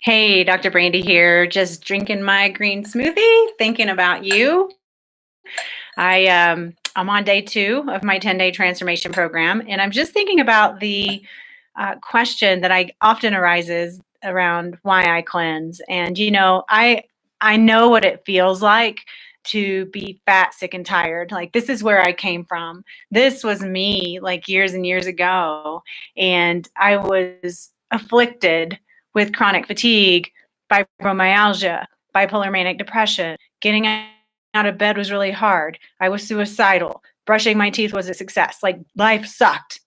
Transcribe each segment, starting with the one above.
Hey, Dr. Brandy here, just drinking my green smoothie, thinking about you. I'm on day 2 of my 10-day transformation program, and I'm just thinking about the question that I often arises around why I cleanse. And I know what it feels like to be fat, sick, and tired. Like, this is where I came from. This was me like years and years ago, and I was afflicted with chronic fatigue, fibromyalgia, bipolar manic depression. Getting out of bed was really hard. I was suicidal. Brushing my teeth was a success. Like, life sucked.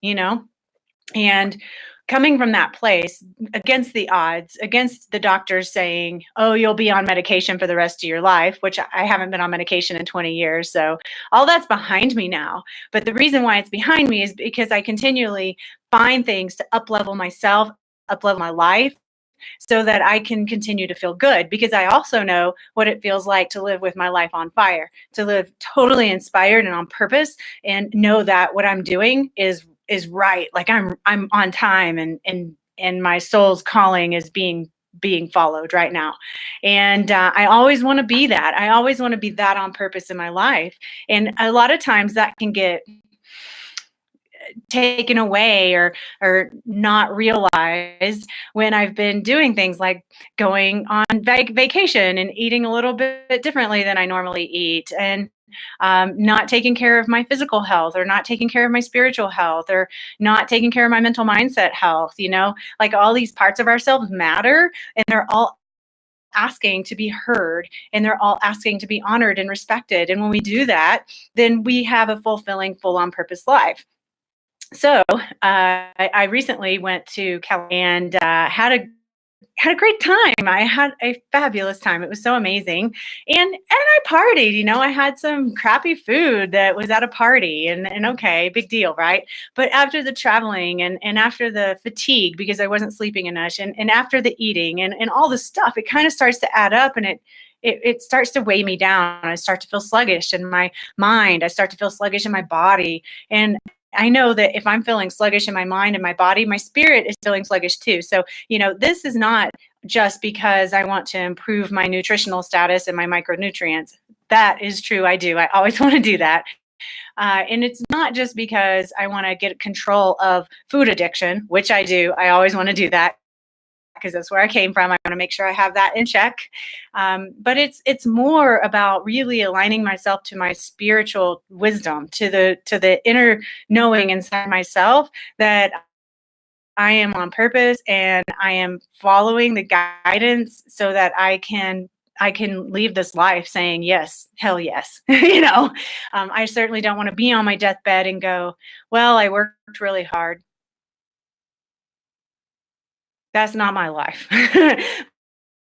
And coming from that place, against the odds, against the doctors saying, oh, you'll be on medication for the rest of your life, which I haven't been on medication in 20 years. So all that's behind me now. But the reason why it's behind me is because I continually find things to up-level myself, up-level my life, so that I can continue to feel good, because I also know what it feels like to live with my life on fire, to live totally inspired and on purpose, and know that what I'm doing is right. Like, I'm on time, and my soul's calling is being followed right now. And I always want to be that. I always want to be that on purpose in my life. And a lot of times that can get taken away or not realized when I've been doing things like going on vacation and eating a little bit differently than I normally eat, and not taking care of my physical health, or not taking care of my spiritual health, or not taking care of my mental mindset health. Like, all these parts of ourselves matter, and they're all asking to be heard, and they're all asking to be honored and respected. And when we do that, then we have a fulfilling, full on purpose life. So I recently went to California and had a great time. I had a fabulous time. It was so amazing, and I partied. I had some crappy food that was at a party, and okay, big deal, right? But after the traveling, and after the fatigue because I wasn't sleeping enough, and after the eating, and all the stuff, it kind of starts to add up, and it starts to weigh me down. I start to feel sluggish in my mind. I start to feel sluggish in my body, and I know that if I'm feeling sluggish in my mind and my body, my spirit is feeling sluggish too. So, this is not just because I want to improve my nutritional status and my micronutrients. That is true. I do. I always want to do that. And it's not just because I want to get control of food addiction, which I do. I always want to do that because that's where I came from. I want to make sure I have that in check. But it's more about really aligning myself to my spiritual wisdom, to the inner knowing inside myself that I am on purpose, and I am following the guidance so that I can leave this life saying yes, hell yes. I certainly don't want to be on my deathbed and go, well, I worked really hard. That's not my life.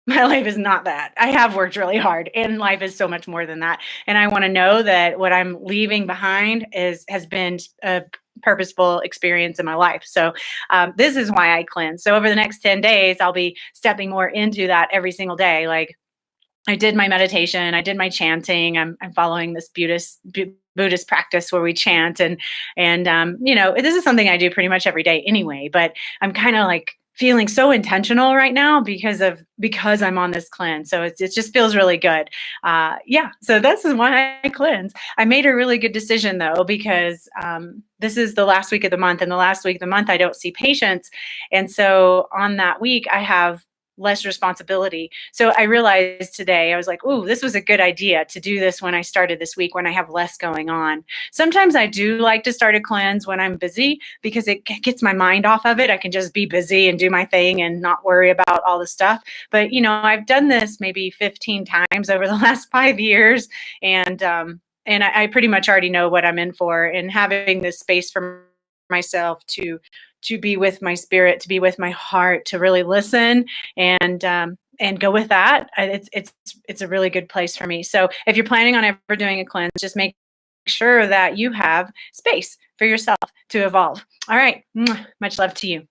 My life is not that. I have worked really hard, and life is so much more than that. And I want to know that what I'm leaving behind has been a purposeful experience in my life. So this is why I cleanse. So over the next 10 days, I'll be stepping more into that every single day. Like, I did my meditation, I did my chanting. I'm following this Buddhist practice where we chant, and this is something I do pretty much every day anyway. But I'm kind of like feeling so intentional right now because I'm on this cleanse. So it just feels really good. Yeah. So this is why I cleanse. I made a really good decision though, because this is the last week of the month, and the last week of the month I don't see patients, and so on that week I have less responsibility. So I realized today, I was like, ooh, this was a good idea to do this when I started this week, when I have less going on. Sometimes I do like to start a cleanse when I'm busy because it gets my mind off of it. I can just be busy and do my thing and not worry about all the stuff. But, I've done this maybe 15 times over the last 5 years. And I pretty much already know what I'm in for, and having this space for myself to be with my spirit, to be with my heart, to really listen and go with that. It's a really good place for me. So if you're planning on ever doing a cleanse, just make sure that you have space for yourself to evolve. All right. Much love to you.